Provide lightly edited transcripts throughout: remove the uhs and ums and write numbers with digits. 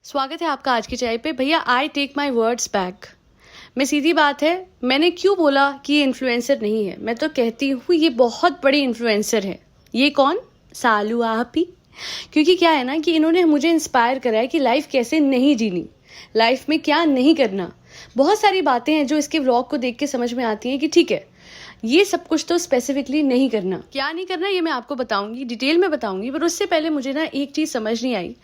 स्वागत है आपका आज की चाय पे। भैया I take my words back. मैं सीधी बात है, मैंने क्यों बोला कि ये इन्फ्लुएंसर नहीं है। मैं तो कहती हूँ ये बहुत बड़ी इन्फ्लुएंसर है। ये कौन? सालू आप ही। क्योंकि क्या है ना कि इन्होंने मुझे इंस्पायर करा है कि लाइफ कैसे नहीं जीनी, लाइफ में क्या नहीं करना। बहुत सारी बातें हैं जो इसके व्लॉग को देख के समझ में आती हैं कि ठीक है, ये सब कुछ तो स्पेसिफिकली नहीं करना। क्या नहीं करना ये मैं आपको बताऊंगी, डिटेल में बताऊंगी। पर उससे पहले मुझे ना एक चीज़ समझ नहीं आई।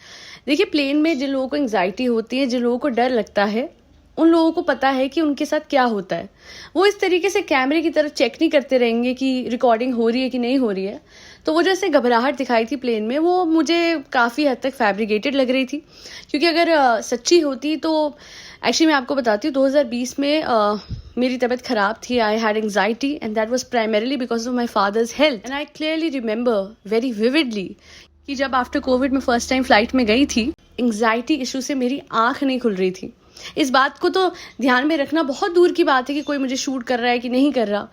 देखिए, प्लेन में जिन लोगों को एंग्जाइटी होती है, जिन लोगों को डर लगता है, उन लोगों को पता है कि उनके साथ क्या होता है। वो इस तरीके से कैमरे की तरफ चेक नहीं करते रहेंगे कि रिकॉर्डिंग हो रही है कि नहीं हो रही है। तो वो जैसे घबराहट दिखाई थी प्लेन में, वो मुझे काफ़ी हद तक फैब्रिकेटेड लग रही थी। क्योंकि अगर सच्ची होती तो एक्चुअली मैं आपको बताती हूँ 2020 में मेरी तबीयत ख़राब थी। I had anxiety and that was primarily because of my father's health. And I clearly remember very vividly कि जब आफ्टर कोविड में फर्स्ट टाइम फ्लाइट में गई थी, एंग्जाइटी इशू से मेरी आंख नहीं खुल रही थी। इस बात को तो ध्यान में रखना बहुत दूर की बात है कि कोई मुझे शूट कर रहा है कि नहीं कर रहा,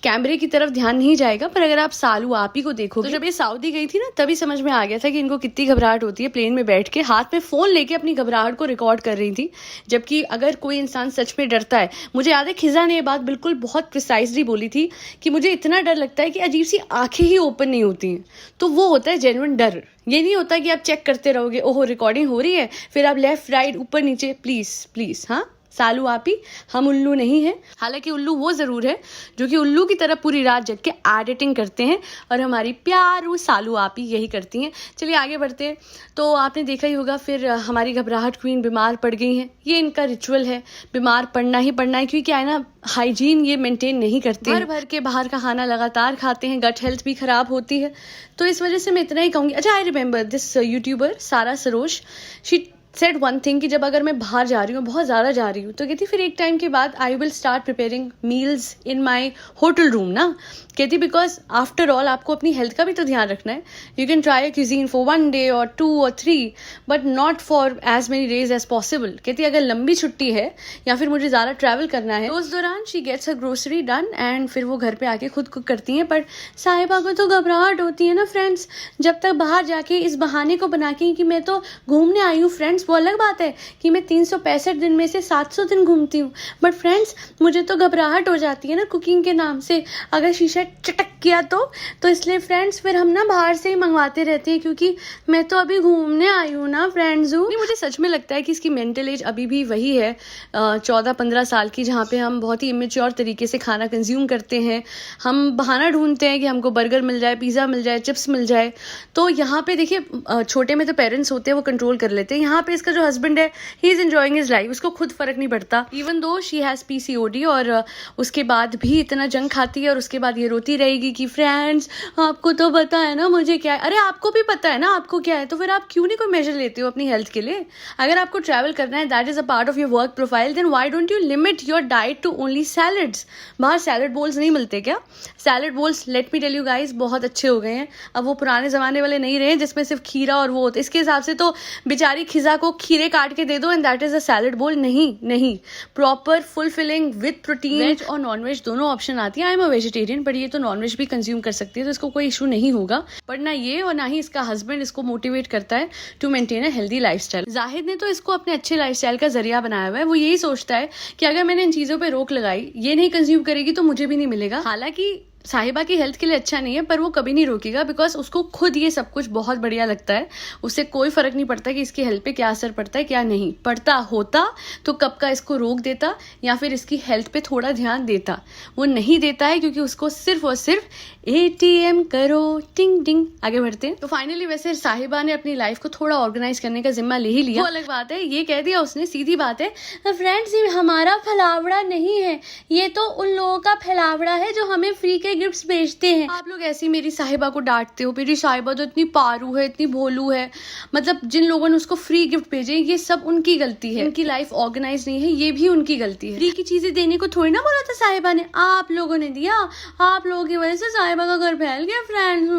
कैमरे की तरफ ध्यान नहीं जाएगा। पर अगर आप सालू आप ही को देखोगे, तो जब ये सऊदी गई थी ना, तभी समझ में आ गया था कि इनको कितनी घबराहट होती है प्लेन में बैठ के हाथ में फोन लेके अपनी घबराहट को रिकॉर्ड कर रही थी। जबकि अगर कोई इंसान सच में डरता है, मुझे याद है खिजा ने ये बात बिल्कुल बहुत प्रिसाइजली बोली थी कि मुझे इतना डर लगता है कि अजीब सी आंखें ही ओपन नहीं होती हैं। तो वो होता है जेन्युइन डर। ये नहीं होता कि आप चेक करते रहोगे, ओहो रिकॉर्डिंग हो रही है, फिर आप लेफ्ट राइट ऊपर नीचे। प्लीज प्लीज, हाँ सालू आप ही, हम उल्लू नहीं है। हालांकि उल्लू वो जरूर है जो कि उल्लू की तरह पूरी रात जग के एडिटिंग करते हैं, और हमारी प्यारू सालू आप ही यही करती हैं। चलिए आगे बढ़ते हैं। तो आपने देखा ही होगा, फिर हमारी घबराहट क्वीन बीमार पड़ गई हैं। ये इनका रिचुअल है, बीमार पड़ना ही पड़ना है। क्योंकि क्या है ना, हाइजीन ये मेंटेन नहीं करते, भर भर के बाहर का खाना लगातार खाते हैं, गट हेल्थ भी खराब होती है। तो इस वजह से मैं इतना ही कहूँगी। अच्छा, आई रिमेंबर दिस यूट्यूबर सारा Saroj, she said one thing कि जब अगर मैं बाहर जा रही हूँ, बहुत ज़्यादा जा रही हूँ, तो कहती फिर एक टाइम के बाद I will start preparing meals in my hotel room ना। कहती बिकॉज आफ्टर ऑल आपको अपनी हेल्थ का भी तो ध्यान रखना है। You can try a cuisine for 1 day or 2 or 3 but not for as many days as possible. कहती अगर लंबी छुट्टी है या फिर मुझे ज़्यादा ट्रैवल करना है, तो उस दौरान she gets a grocery done and फिर वो घर पे आके खुद कुक करती हैं। पर साहिबा को तो घबराहट होती है ना फ्रेंड्स, जब तक बाहर जाके इस बहाने को बना के कि मैं तो घूमने आई हूँ। फ्रेंड्स, वो अलग बात है कि मैं 365 दिन में से 700 दिन घूमती हूँ, बट फ्रेंड्स मुझे तो घबराहट हो जाती है ना कुकिंग के नाम से, अगर शीशा चटक किया तो इसलिए फ्रेंड्स फिर हम ना बाहर से ही मंगवाते रहते हैं, क्योंकि मैं तो अभी घूमने आई हूँ ना फ्रेंड्स। नहीं, मुझे सच में लगता है कि इसकी मेंटल एज अभी भी वही है 14-15 साल की, जहाँ पे हम बहुत ही इमेच्योर तरीके से खाना कंज्यूम करते हैं। हम बहाना ढूंढते हैं कि हमको बर्गर मिल जाए, पिज़्ज़ा मिल जाए, चिप्स मिल जाए। तो यहाँ पे देखिए, छोटे में तो पेरेंट्स होते हैं, वो कंट्रोल कर लेते हैं। यहाँ पे इसका जो हस्बैंड है, he is enjoying his life, उसको खुद फर्क नहीं पड़ता। Even though she has PCOD, और उसके बाद भी इतना जंक खाती है, और उसके बाद ये रोती रहेगी कि फ्रेंड्स आपको तो पता है ना मुझे क्या है। अरे आपको भी पता है ना आपको क्या है, तो फिर आप क्यों नहीं कोई मेजर लेते हो अपनी हेल्थ के लिए? अगर आपको ट्रैवल करना है, that is a part of your work profile, then why don't you limit your diet to only salads. बाहर सैलड बोल्स नहीं मिलते क्या? Salad bowls, let me tell you guys, बहुत अच्छे हो गए हैं। अब वो पुराने जमाने वाले नहीं रहे जिसमें सिर्फ खीरा और वो होता। इसके हिसाब से तो बेचारी खिजा को खीरे काट के दे दो and that is a salad bowl. नहीं, proper fulfilling with protein, veg और नॉन वेज दोनों ऑप्शन आती है। I am a vegetarian, but ये तो नॉन वेज भी कंज्यूम कर सकती है, तो इसको कोई इशू नहीं होगा। पर ना ये और ना ही इसका हस्बैंड इसको मोटिवेट करता है to maintain a healthy lifestyle. Zahid ने तो इसको अपने अच्छे लाइफस्टाइल का जरिया बनाया हुआ है। वो यही सोचता है कि अगर मैंने इन चीजों पे रोक लगाई, ये नहीं कंज्यूम करेगी तो मुझे भी नहीं मिलेगा। हालांकि साहिबा की हेल्थ के लिए अच्छा नहीं है, पर वो कभी नहीं रोकेगा, बिकॉज उसको खुद ये सब कुछ बहुत बढ़िया लगता है। उससे कोई फर्क नहीं पड़ता कि इसकी हेल्थ पे क्या असर पड़ता है, क्या नहीं पड़ता होता तो कब का इसको रोक देता या फिर इसकी हेल्थ पे थोड़ा ध्यान देता। वो नहीं देता है क्योंकि उसको सिर्फ और सिर्फ ATM करो, टिंग टिंग। आगे बढ़ते हैं। तो फाइनली वैसे साहिबा ने अपनी लाइफ को थोड़ा ऑर्गेनाइज करने का जिम्मा ले ही लिया, वो अलग बात है। ये कह दिया उसने, सीधी बात है फ्रेंड्स, ये हमारा फलावड़ा नहीं है, ये तो उन लोगों का फैलावड़ा है जो हमें फ्री के गिफ्ट्स भेजते हैं। आप लोग ऐसी मेरी साहिबा को डांटते हो। मेरी साहिबा तो इतनी पारू है, इतनी भोलू है, मतलब जिन लोगों ने उसको फ्री गिफ्ट भेजे ये सब उनकी गलती है। उनकी लाइफ ऑर्गेनाइज नहीं है, ये भी उनकी गलती है। फ्री की चीजें देने को थोड़ी ना बोला था साहिबा ने, आप लोगों ने दिया। आप लोगों की वजह से साहिबा का घर फैल गया फ्रेंड्स,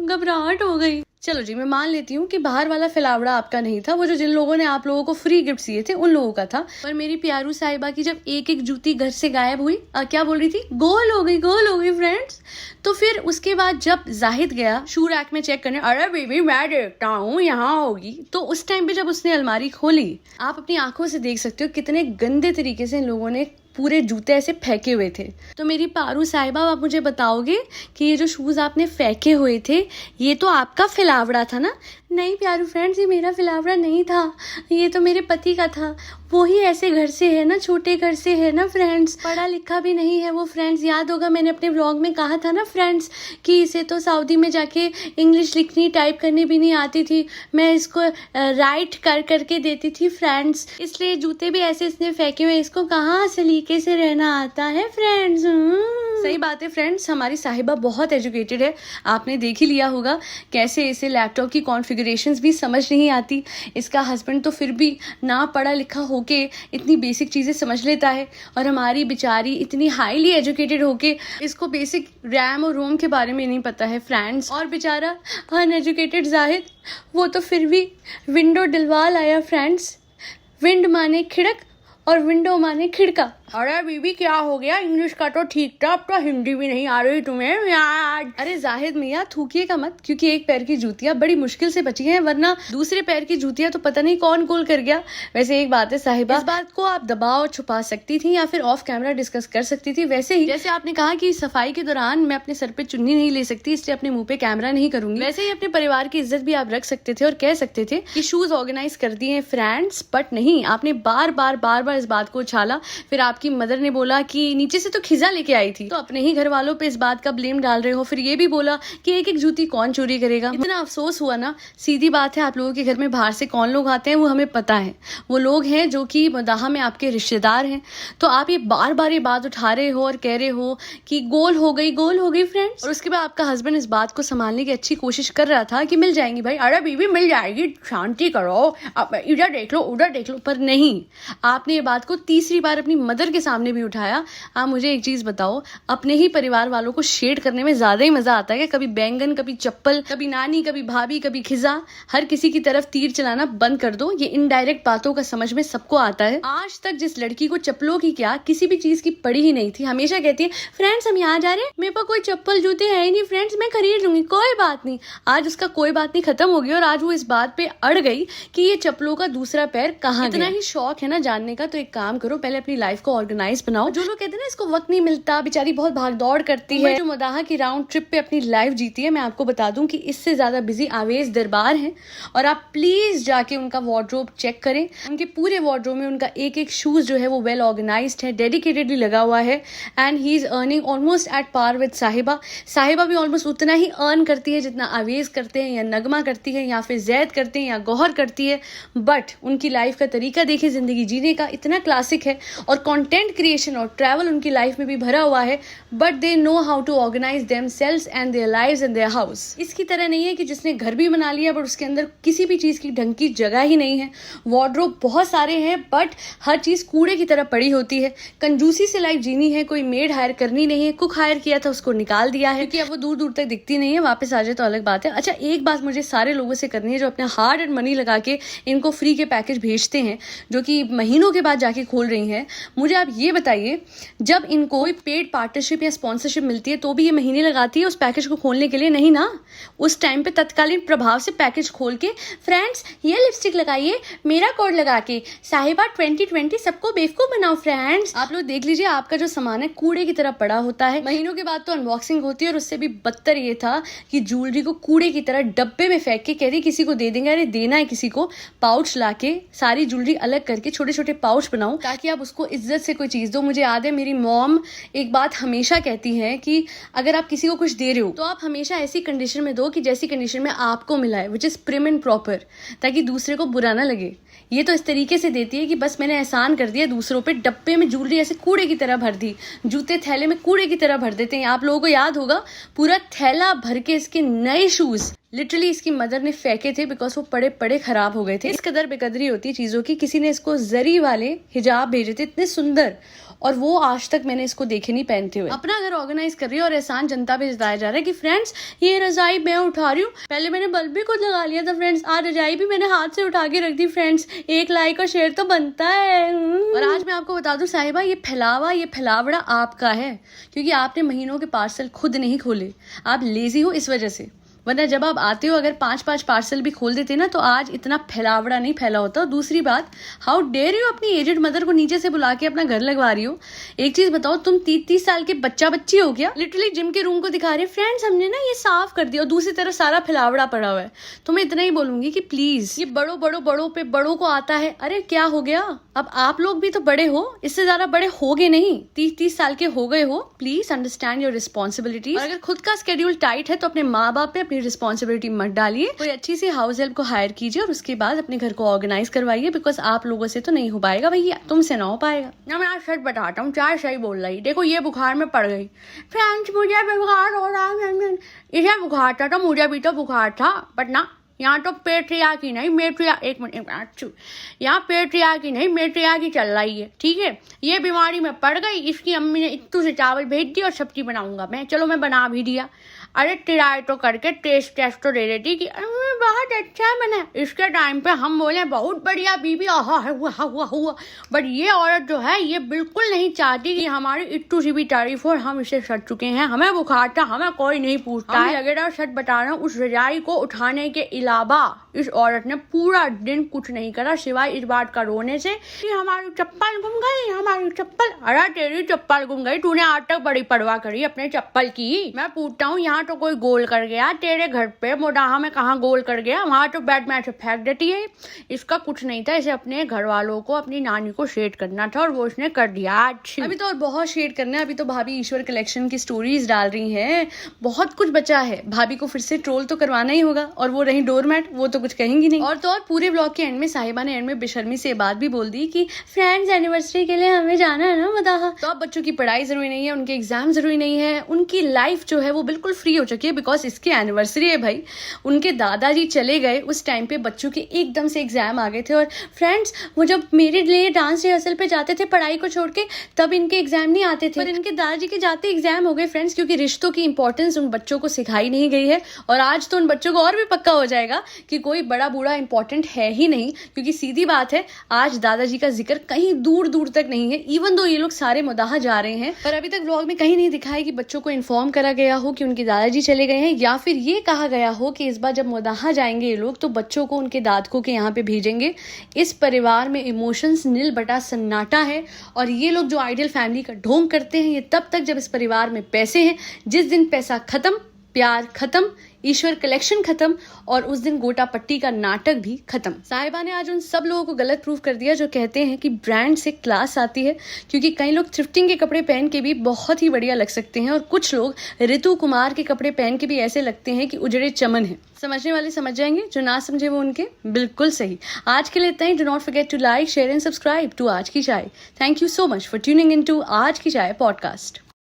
घबराहट हो गई। चलो जी, मैं मान लेती हूँ कि बाहर वाला फैलावड़ा आपका नहीं था, वो जो जिन लोगों ने आप लोगों को फ्री गिफ्ट दिए थे उन लोगों का था। पर मेरी प्यारू साहिबा की जब एक एक जूती घर से गायब हुई, क्या बोल रही थी, गोल हो गई फ्रेंड्स। तो फिर उसके बाद जब जाहिद गया शू रैक में चेक करने, अरे बेबी मैं देखता हूँ यहाँ होगी, तो उस टाइम पे जब उसने अलमारी खोली, आप अपनी आंखों से देख सकते हो कितने गंदे तरीके से इन लोगों ने पूरे जूते ऐसे फेंके हुए थे। तो मेरी पारू साहिबा, आप मुझे बताओगे कि ये जो शूज आपने फेंके हुए थे ये तो आपका फिलावड़ा था ना? नहीं प्यारू फ्रेंड्स, ये मेरा फिलावड़ा नहीं था, ये तो मेरे पति का था। वो ही ऐसे घर से है ना, छोटे घर से है ना फ्रेंड्स, पढ़ा लिखा भी नहीं है वो फ्रेंड्स। याद होगा मैंने अपने व्लॉग में कहा था ना फ्रेंड्स कि इसे तो सऊदी में जाके इंग्लिश लिखनी टाइप करनी भी नहीं आती थी, मैं इसको राइट कर करके देती थी फ्रेंड्स, इसलिए जूते भी ऐसे इसने फेंके हुए, इसको कहाँ सलीके से रहना आता है फ्रेंड्स। सही बात है फ्रेंड्स, हमारी साहिबा बहुत एजुकेटेड है, आपने देख ही लिया होगा कैसे इसे लैपटॉप की कॉन्फ़िगरेशंस भी समझ नहीं आती। इसका हस्बैंड तो फिर भी ना पढ़ा लिखा होके इतनी बेसिक चीज़ें समझ लेता है, और हमारी बेचारी इतनी हाईली एजुकेटेड होके इसको बेसिक रैम और रोम के बारे में नहीं पता है फ्रेंड्स। और बेचारा अनएजुकेटेड जाहिद, वो तो फिर भी विंडो डलवा लाया फ्रेंड्स। विंड माने खिड़क और विंडो माने खिड़का। अरे बीबी क्या हो गया, इंग्लिश का तो ठीक था, अब तो हिंदी भी नहीं आ रही तुम्हें यार। अरे जाहिद मियाँ थूकिएगा मत, क्योंकि एक पैर की जूतियां बड़ी मुश्किल से बची हैं, वरना दूसरे पैर की जूतियां तो पता नहीं कौन गोल कर गया। वैसे एक बात है साहिबा, इस बात को आप दबाव छुपा सकती थी या फिर ऑफ कैमरा डिस्कस कर सकती थी। वैसे ही जैसे आपने कहा कि सफाई के दौरान मैं अपने सर पे चुन्नी नहीं ले सकती, इसलिए अपने मुंह पे कैमरा नहीं करूंगी, वैसे ही अपने परिवार की इज्जत भी आप रख सकते थे और कह सकते थे कि शूज ऑर्गेनाइज कर दिए फ्रेंड्स। बट नहीं, आपने बार बार इस बात को उछाला। फिर आपकी मदर ने बोला कि नीचे से तो खिजा लेके आई थी, तो अपने ही घर वालों पे इस बात का ब्लेम डाल रहे हो। फिर ये भी बोला कि एक एक जूती कौन चोरी करेगा। इतना अफसोस हुआ ना। सीधी बात है, आप लोगों के घर में बाहर से कौन लोग आते हैं वो हमें पता है, वो लोग हैं जो कि मदाहा में आपके रिश्तेदार हैं। तो आप ये बार ये बात उठा रहे हो और कह रहे हो कि गोल हो गई फ्रेंड्स। और उसके बाद आपका हस्बैंड इस बात को संभालने की अच्छी कोशिश कर रहा था कि मिल जाएंगी भाई, अरे बीवी मिल जाएगी, शांति करो, इधर देख लो उधर देख लो। पर नहीं, आपने ये बात को तीसरी बार अपनी मदर के सामने भी उठाया। आप मुझे एक चीज बताओ, अपने ही परिवार वालों को शेड करने में ज्यादा ही मजा आता है। कभी बैंगन, कभी चप्पल, कभी नानी, कभी भाभी, कभी खिजा, हर किसी की तरफ तीर चलाना बंद कर दो। ये इनडायरेक्ट बातों का समझ में सबको आता है। आज तक जिस लड़की को चप्पलों की क्या किसी भी चीज की पड़ी ही नहीं थी, हमेशा कहती है फ्रेंड्स हम यहाँ जा रहे हैं, मेरे पास कोई चप्पल जूते है ही नहीं फ्रेंड्स, मैं खरीद लूंगी, कोई बात नहीं। आज उसका कोई बात नहीं खत्म हो गया और आज वो इस बात पे अड़ गई कि ये चप्पलों का दूसरा पैर कहाँ गया। इतना ही शौक है ना जानने का, तो एक काम करो, पहले अपनी लाइफ को ऑर्गेनाइज बनाओ। जो लोग कहते हैं ना इसको वक्त नहीं मिलता, बेचारी बहुत भाग दौड़ करती है, जो मदाहा की राउंड ट्रिप पे अपनी लाइफ जीती है, मैं आपको बता दूं कि इससे ज्यादा बिजी आवेज दरबार है। और आप प्लीज जाके उनका वार्डरोब चेक करें, उनके पूरे वार्डरोब में उनका एक एक शूज जो है वो वेल ऑर्गेनाइज्ड है, डेडिकेटेडली लगा हुआ है। And he is earning almost at par with Sahiba. Sahiba भी ऑलमोस्ट उतना ही अर्न करती है जितना आवेज करते हैं, या नगमा करती है, या फिर जैद करते हैं, या गौहर करती है। बट उनकी लाइफ का तरीका देखिए जिंदगी जीने का, इतना क्लासिक है। और कंटेंट क्रिएशन और ट्रैवल उनकी लाइफ में भी भरा हुआ है। But they know how to organise themselves and their lives and their house. इसकी तरह नहीं है कि जिसने घर भी बना लिया बट उसके अंदर किसी भी चीज की ढंग की जगह ही नहीं है। वार्डरोब बहुत सारे हैं बट हर चीज कूड़े की तरह पड़ी होती है। कंजूसी से लाइफ जीनी है, कोई मेड हायर करनी नहीं है। कुक हायर किया था उसको निकाल दिया है क्योंकि अब वो दूर दूर तक दिखती नहीं है, वापस आ जाए तो अलग बात है। अच्छा एक बात मुझे सारे लोगों से करनी है जो अपने हार्ड एंड मनी लगा के इनको फ्री के पैकेज भेजते हैं, जो कि महीनों के बाद जाके खोल रही हैं। मुझे आप ये बताइए, जब इनको कोई पेड पार्टनरशिप या स्पॉन्सरशिप मिलती है तो भी ये महीने लगाती है उस पैकेज को खोलने के लिए? नहीं ना। उस टाइम पे तत्कालीन प्रभाव से पैकेज खोल के फ्रेंड्स ये लिपस्टिक लगाइए मेरा कोड लगा के, साहिबा 2020 सबको बेवकूफ बनाओ फ्रेंड्स। आप लोग देख लीजिए, आपका जो सामान है कूड़े की तरह पड़ा होता है। महीनों के बाद तो अनबॉक्सिंग होती है और उससे भी बदतर ये था कि ज्वेलरी को कूड़े की तरह डब्बे में फेंक के कह रही किसी को दे देंगे। अरे देना है किसी को, पाउच लाके सारी ज्वेलरी अलग करके छोटे छोटे पाउच बनाओ ताकि आप उसको इज्जत से कोई चीज दो। मुझे याद है मेरी मॉम एक बात हमेशा कहती है कि अगर आप किसी को कुछ दे रहे हो तो आप हमेशा ऐसी कंडीशन में दो कि जैसी कंडीशन में आपको मिला है, which is prim and proper, ताकि दूसरे को बुरा ना लगे। ये तो इस तरीके से देती है कि बस मैंने एहसान कर दिया दूसरों पे, डब्बे में ज्वेलरी ऐसे कूड़े की तरह भर दी, जूते थैले में कूड़े की तरह भर देते हैं। आप लोगों को याद होगा पूरा थैला भर के इसके नए शूज लिटरली इसकी मदर ने फेंके थे बिकॉज वो पड़े पड़े खराब हो गए थे। इस कदर बेकदरी होती है चीजों की। किसी ने इसको जरी वाले हिजाब भेजे थे, इतने सुंदर, और वो आज तक मैंने इसको देखे नहीं पहनते हुए। अपना घर ऑर्गेनाइज कर रही है और एहसान जनता पे जताया जा रहा है कि फ्रेंड्स ये रजाई मैं उठा रही हूँ, पहले मैंने बल्ब भी खुद लगा लिया था फ्रेंड्स, आज रजाई भी मैंने हाथ से उठा के रख दी फ्रेंड्स, एक लाइक और शेयर तो बनता है। और आज मैं आपको बता दूं साहिबा, ये फैलावड़ा आपका है, क्योंकि आपने महीनों के पार्सल खुद नहीं खोले, आप लेजी हो इस वजह से। वरना जब आप आते हो अगर 5-5 पार्सल भी खोल देते ना तो आज इतना फैलावड़ा नहीं फैला होता। और दूसरी बात, हाउ डेयर यू अपनी एजेड मदर को नीचे से बुला के अपना घर लगवा रही हो। एक चीज बताओ, तुम 30 साल के बच्ची हो क्या? लिटरली जिम के रूम को दिखा रहे फ्रेंड्स हमने ना ये साफ कर दिया और दूसरी तरफ सारा फैलावड़ा पड़ा हुआ है। तो मैं इतना ही बोलूंगी कि प्लीज ये बड़ों को आता है। अरे क्या हो गया, अब आप लोग भी तो बड़े हो, इससे ज्यादा बड़े होगे नहीं, 30 साल के हो गए हो। Please understand your responsibility. अगर खुद का स्केड्यूल टाइट है तो अपने माँ बाप पे अपनी रिस्पॉन्सिबिलिटी मत डालिए। कोई अच्छी सी हाउस हेल्प को हायर कीजिए और उसके बाद अपने घर को ऑर्गेनाइज करवाइए, बिकॉज आप लोगों से तो नहीं हो पाएगा भैया, तुमसे ना हो पाएगा ना। मैं आज सच बताता हूँ, चार सही बोल रही। देखो ये बुखार में पड़ गई फ्रेंड्स, मुझे बुखार हो रहा है। इसे बुखार था तो मुझे भी तो बुखार था, बट ना यहाँ तो पेट्रियार्की नहीं यहाँ पेट्रियार्की नहीं मेट्रियार्की चल रही है, ठीक है। ये बीमारी में पड़ गई, इसकी अम्मी ने इत्तू से चावल भेज दिया और सब्जी बनाऊंगा मैं। चलो मैं बना भी दिया। अरे ट्राई तो करके टेस्ट तो दे देती कि बहुत अच्छा है मैंने। इसके टाइम पे हम बोले बहुत बढ़िया बीबी, आहा हुआ। बट ये औरत जो है ये बिल्कुल नहीं चाहती कि हमारी इट्टू सी भी तारीफ हो, और हम इसे सट चुके हैं। हमें बुखार था, हमें कोई नहीं पूछता है। लगेगा सच बता रहा हूँ, उस रजाई को उठाने के अलावा इस औरत ने पूरा दिन कुछ नहीं करा सिवाय इस बात का रोने से कि हमारी चप्पल गुम गई, हमारी चप्पल। अरे तेरी चप्पल गुम गई, तूने आज तक बड़ी परवाह करी अपने चप्पल की? मैं पूछता हूँ, यहाँ तो कोई गोल कर गया तेरे घर पे, मोडाहा में कहाँ गोल कर गया? वहां तो बेड में ऐसे फेंक देती है। इसका कुछ नहीं था, इसे अपने घर वालों को, अपनी नानी को शेड करना था और वो उसने कर दिया। अभी तो और बहुत शेड करना है। अभी तो भाभी ईश्वर कलेक्शन की स्टोरीज डाल रही है, बहुत कुछ बचा है। भाभी को फिर से ट्रोल तो करवाना ही होगा, और वो रही डोरमैट, वो तो कुछ कहेंगी नहीं। और तो और पूरे ब्लॉग के एंड में साहिबा ने एंड में बेशर्मी से बात भी बोल दी कि फ्रेंड्स एनिवर्सरी के लिए हमें जाना है ना मोडाहा। तो अब बच्चों की पढ़ाई जरूरी नहीं है, उनके एग्जाम जरूरी नहीं है, उनकी लाइफ जो है वो बिल्कुल फ्री हो चुकी है, बिकॉज इसकी एनिवर्सरी है भाई। उनके दादाजी चले गए, उस टाइम पे बच्चों के एकदम से एग्जाम आ गए थे। और फ्रेंड्स वो जब मेरे लिए डांस रिहर्सल पे जाते थे पढ़ाई को छोड़ के, तब इनके एग्जाम नहीं आते थे, पर इनके दादाजी के जाते एग्जाम हो गए फ्रेंड्स, क्योंकि रिश्तों की इंपॉर्टेंस उन बच्चों को सिखाई नहीं गई है। और आज तो उन बच्चों को और भी पक्का हो जाएगा कि कोई बड़ा बूढ़ा इंपॉर्टेंट है ही नहीं, क्योंकि सीधी बात है आज दादाजी का जिक्र कहीं दूर दूर तक नहीं है। इवन दो ये लोग सारे मोडाहा जा रहे हैं, पर अभी तक व्लॉग में कहीं नहीं दिखा है कि बच्चों को इन्फॉर्म करा गया हो कि उनके दादाजी चले गए हैं, या फिर ये कहा गया हो कि इस बार जब मोडाहा जाएंगे ये लोग तो बच्चों को उनके दादकों के यहाँ पे भेजेंगे। इस परिवार में इमोशंस नील बटा सन्नाटा है, और ये लोग जो आइडियल फैमिली का ढोंग करते हैं ये तब तक जब इस परिवार में पैसे हैं। जिस दिन पैसा खत्म, प्यार खत्म, ईश्वर कलेक्शन खत्म, और उस दिन गोटा पट्टी का नाटक भी खत्म। साहिबा ने आज उन सब लोगों को गलत प्रूफ कर दिया जो कहते हैं कि ब्रांड से क्लास आती है, क्योंकि कई लोग थ्रिफ्टिंग के कपड़े पहन के भी बहुत ही बढ़िया लग सकते हैं, और कुछ लोग ऋतु कुमार के कपड़े पहन के भी ऐसे लगते हैं कि उजड़े चमन है। समझने वाले समझ जाएंगे, जो ना समझे वो उनके बिल्कुल सही। आज के लिए इतना ही। Do not forget to like, share and subscribe to आज की चाय। Thank you so much for tuning in to आज की चाय पॉडकास्ट।